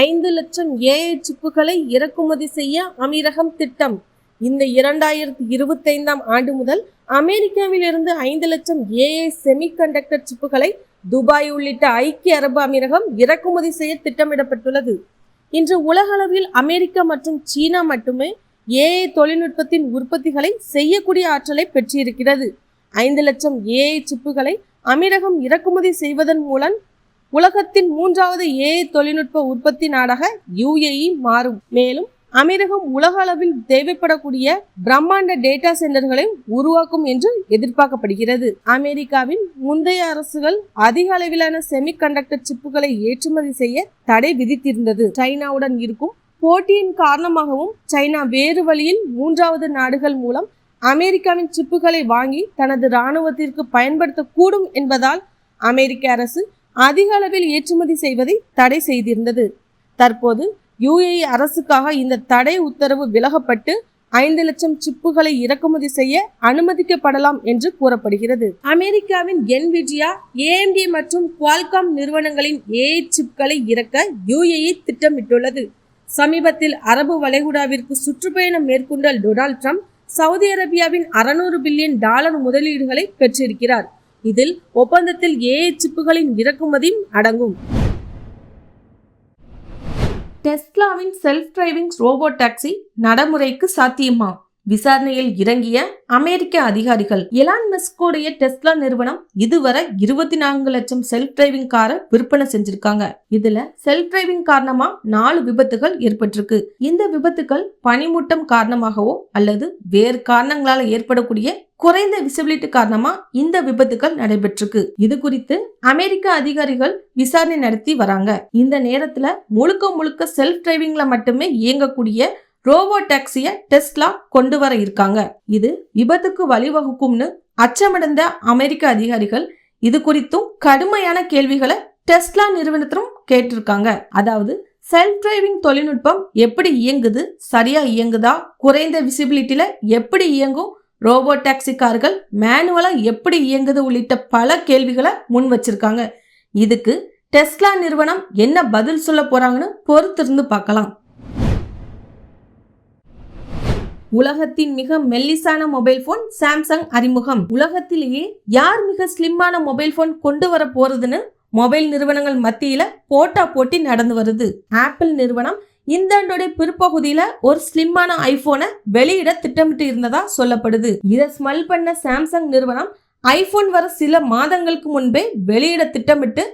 5 லட்சம் ஏஐ சிப்புகளை இறக்குமதி செய்ய அமீரகம் திட்டம். இந்த 2025ஆம் ஆண்டு முதல் அமெரிக்காவில் இருந்து 5 லட்சம் ஏஐ செமிகண்டக்டர் சிப்புகளை துபாய் உள்ளிட்ட ஐக்கிய அரபு அமீரகம் இறக்குமதி செய்ய திட்டமிடப்பட்டுள்ளது. இன்று உலகளவில் அமெரிக்கா மற்றும் சீனா மட்டுமே ஏஐ தொழில்நுட்பத்தின் உற்பத்திகளை செய்யக்கூடிய ஆற்றலை பெற்றிருக்கிறது. 5 லட்சம் ஏஐ சிப்புகளை அமீரகம் இறக்குமதி செய்வதன் மூலம் உலகத்தின் 3வது ஏஐ தொழில்நுட்ப உற்பத்தி நாடாக UAE மாறும். மேலும் அமீரகம் உலக அளவில் தேவைப்படக்கூடிய பிரம்மாண்ட டேட்டா சென்டர்களை உருவாக்கும் என்று எதிர்பார்க்கப்படுகிறது. அமெரிக்காவின் முந்தைய அரசுகள் அதிக அளவிலான செமிகண்டக்டர் சிப்புகளை ஏற்றுமதி செய்ய தடை விதித்திருந்தது. சைனாவுடன் இருக்கும் போட்டியின் காரணமாகவும் சைனா வேறு வழியில் 3வது நாடுகள் மூலம் அமெரிக்காவின் சிப்புகளை வாங்கி தனது இராணுவத்திற்கு பயன்படுத்தக்கூடும் என்பதால் அமெரிக்க அரசு அதிக அளவில் ஏற்றுமதி செய்வதை தடை செய்திருந்தது. தற்போது UAE அரசுக்காக இந்த தடை உத்தரவு விலகப்பட்டு 5 லட்சம் சிப்புகளை இறக்குமதி செய்ய அனுமதிக்கப்படலாம் என்று கூறப்படுகிறது. அமெரிக்காவின் NVIDIA, AMD மற்றும் குவால்காம் நிறுவனங்களின் ஏஐ சிப்களை இறக்க UAE திட்டமிட்டுள்ளது. சமீபத்தில் அரபு வளைகுடாவிற்கு சுற்றுப்பயணம் மேற்கொண்ட டொனால்ட் ட்ரம்ப் சவுதி அரேபியாவின் $600 பில்லியன் முதலீடுகளை பெற்றிருக்கிறார். இதில் ஒப்பந்தத்தில் ஏஐ சிப்புகளின் இறக்குமதியும் அடங்கும். டெஸ்லாவின் செல்ஃப் டிரைவிங் ரோபோ டாக்ஸி நடைமுறைக்கு சாத்தியமா? விசாரணையில் இறங்கிய அமெரிக்க அதிகாரிகள். எலான் மஸ்கோடைய டெஸ்லா நிறுவனம் இதுவரை 24 லட்சம் செல்ஃப் டிரைவிங் காரை விற்பனை செஞ்சிருக்காங்க. இதுல செல்ஃப் டிரைவிங் காரணமா 4 விபத்துகள் ஏற்பட்டிருக்கு. இந்த விபத்துகள் பனிமூட்டம் காரணமாகவோ அல்லது வேறு காரணங்களால ஏற்படக்கூடிய குறைந்த விசிபிலிட்டி காரணமா இந்த விபத்துகள் நடைபெற்றிருக்கு. இது குறித்து அமெரிக்க அதிகாரிகள் விசாரணை நடத்தி வராங்க. இந்த நேரத்துல முழுக்க செல்ஃப் டிரைவிங்ல மட்டுமே இயங்கக்கூடிய ரோபோ டாக்ஸியை டெஸ்லா கொண்டு வர இருக்காங்க. இது விபத்துக்கு வழிவகுக்கும்னு அச்சமடைந்த அமெரிக்க அதிகாரிகள் இது குறித்தும் கடுமையான கேள்விகளை டெஸ்லா நிறுவனத்திலும் கேட்டிருக்காங்க. அதாவது செல்ஃப் டிரைவிங் தொழில்நுட்பம் எப்படி இயங்குது, சரியா இயங்குதா, குறைந்த விசிபிலிட்டியில எப்படி இயங்கும், ரோபோ டாக்ஸி கார்கள் மேனுவலா எப்படி இயங்குது உள்ளிட்ட பல கேள்விகளை முன் வச்சிருக்காங்க. இதுக்கு டெஸ்லா நிறுவனம் என்ன பதில் சொல்ல போறாங்கன்னு பொறுத்திருந்து பார்க்கலாம். உலகத்தின் மிக மெல்லிசான மொபைல் போன் சாம்சங் அறிமுகம். உலகத்திலேயே யார் மிக ஸ்லிம்மான மொபைல் போன் கொண்டு வர போறதுன்னு மொபைல் நிறுவனங்கள் மத்தியில போட்டி நடந்து வருது. ஆப்பிள் நிறுவனம் இந்த ஆண்டோட பிற்பகுதியில ஒரு ஸ்லிம்மான ஐபோனை வெளியிட திட்டமிட்டு இருந்ததா சொல்லப்படுது. இதை ஸ்மெல் பண்ண சாம்சங் நிறுவனம் ஐபோன் வர சில மாதங்களுக்கு முன்பே வெளியிட திட்டமிட்டு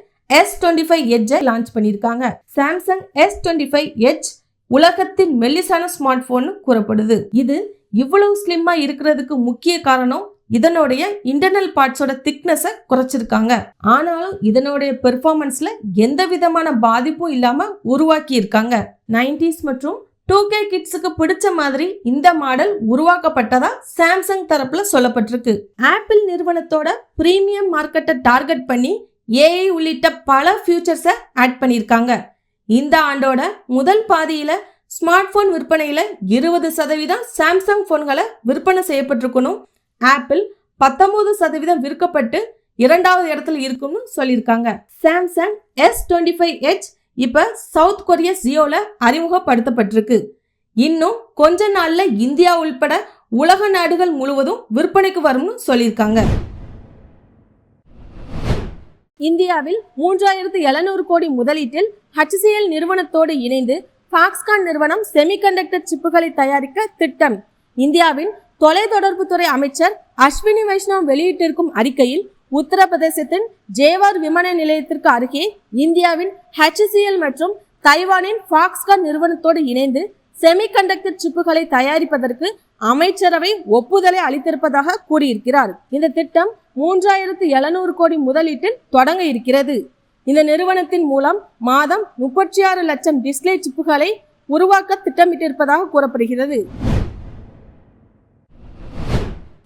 S25 Edge லான்ச் பண்ணிருக்காங்க. சாம்சங் S25 Edge உலகத்தின் மெல்லிசான ஸ்மார்ட் போன் கூறப்படுது. இது இவ்வளவு ஸ்லிம்மா இருக்கிறதுக்கு முக்கிய காரணம் இதனுடைய இன்டர்னல் பார்ட்ஸோட திக்னஸை குறைச்சிருக்காங்க. ஆனாலும் இதனுடைய பெர்ஃபார்மன்ஸ்ல எந்த விதமான பாதிப்பும் இல்லாம உருவாக்கி இருக்காங்க. 90s மற்றும் 2K கிட்ஸுக்கு பிடிச்ச மாதிரி இந்த மாடல் உருவாக்கப்பட்டதா சாம்சங் தரப்புல சொல்லப்பட்டிருக்கு. ஆப்பிள் நிறுவனத்தோட பிரீமியம் மார்க்கெட்டை டார்கெட் பண்ணி ஏஐ உள்ளிட்ட பல ஃபியூச்சர்ஸை ஆட் பண்ணியிருக்காங்க. இந்த ஆண்டோட முதல் பாதியில ஸ்மார்ட் போன் விற்பனையில 20% சாம்சங் போன்களை விற்பனை செய்யப்பட்டிருக்கணும். ஆப்பிள் 19% விற்கப்பட்டு 2வது இடத்துல இருக்கும்னு சொல்லியிருக்காங்க. சாம்சங் S25 Edge இப்ப சவுத் கொரியா சியோல அறிமுகப்படுத்தப்பட்டிருக்கு. இன்னும் கொஞ்ச நாள்ல இந்தியா உள்பட உலக நாடுகள் முழுவதும் விற்பனைக்கு வரும்னு சொல்லியிருக்காங்க. இந்தியாவில் 3700 கோடி முதலீட்டில் HCL நிறுவனத்தோடு இணைந்து ஃபாக்ஸ்கான் நிறுவனம் செமிகண்டக்டர் சிப்புகளை தயாரிக்க திட்டம். இந்தியாவின் தொலைத்தொடர்புத்துறை அமைச்சர் அஸ்வினி வைஷ்ணவ் வெளியிட்டிருக்கும் அறிக்கையில் உத்தரப்பிரதேசத்தின் ஜேவார் விமான நிலையத்திற்கு அருகே இந்தியாவின் HCL மற்றும் தைவானின் ஃபாக்ஸ்கான் நிறுவனத்தோடு இணைந்து செமிகண்டக்டர் சிப்புகளை தயாரிப்பதற்கு அமைச்சரவை ஒப்புதலை அளித்திருப்பதாக கூறியிருக்கிறார். இந்த திட்டம் 3700 கோடி முதலீட்டில் தொடங்க இருக்கிறது. இந்த நிறுவனத்தின் மூலம் மாதம் 36 லட்சம் டிஸ்பிளே சிப்புகளை உருவாக்க திட்டமிட்டிருப்பதாக கூறப்படுகிறது.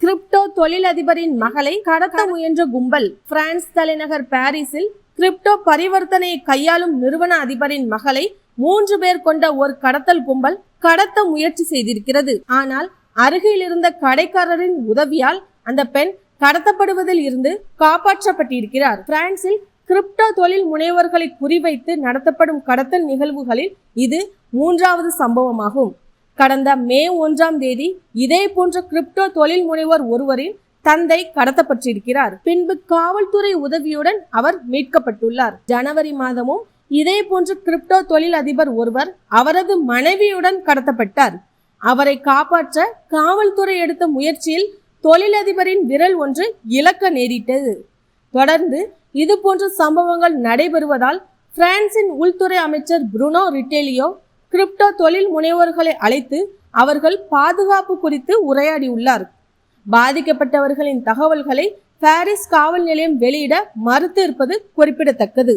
கிரிப்டோ தொழிலதிபரின் மகளை கடத்த முயன்ற கும்பல். பிரான்ஸ் தலைநகர் பாரிஸில் கிரிப்டோ பரிவர்த்தனையை கையாளும் நிறுவன அதிபரின் மகளை 3 பேர் கொண்ட ஒரு கடத்தல் கும்பல் கடத்த முயற்சி செய்திருக்கிறது. ஆனால் அருகில் இருந்த கடைக்காரரின் உதவியால் அந்த பெண் கடத்தப்படுவதில் இருந்து காப்பாற்றப்பட்டிருக்கிறார். பிரான்சில் கிரிப்டோ தொழில் முனைவர்களை குறிவைத்து நடத்தப்படும் கடத்தல் நிகழ்வுகளில் இது 3வது சம்பவமாகும். கடந்த மே 1ஆம் தேதி இதே போன்ற கிரிப்டோ தொழில் முனைவர் ஒருவரின் தந்தை கடத்தப்பட்டிருக்கிறார். பின்பு காவல்துறை உதவியுடன் அவர் மீட்கப்பட்டுள்ளார். ஜனவரி மாதமும் இதே போன்ற கிரிப்டோ தொழில் அதிபர் ஒருவர் அவரது மனைவியுடன் கடத்தப்பட்டார். அவரை காப்பாற்ற காவல்துறை எடுத்த முயற்சியில் தொழிலதிபரின் விரல் ஒன்று இழக்க நேரிட்டது. தொடர்ந்து இது போன்ற சம்பவங்கள் நடைபெறுவதால் பிரான்சின் உள்துறை அமைச்சர் புருனோ ரிட்டேலியோ கிரிப்டோ தொழில் முனைவோர்களை அழைத்து அவர்கள் பாதுகாப்பு குறித்து உரையாடியுள்ளார். பாதிக்கப்பட்டவர்களின் தகவல்களை பாரிஸ் காவல் நிலையம் வெளியிட மறுத்து இருப்பது குறிப்பிடத்தக்கது.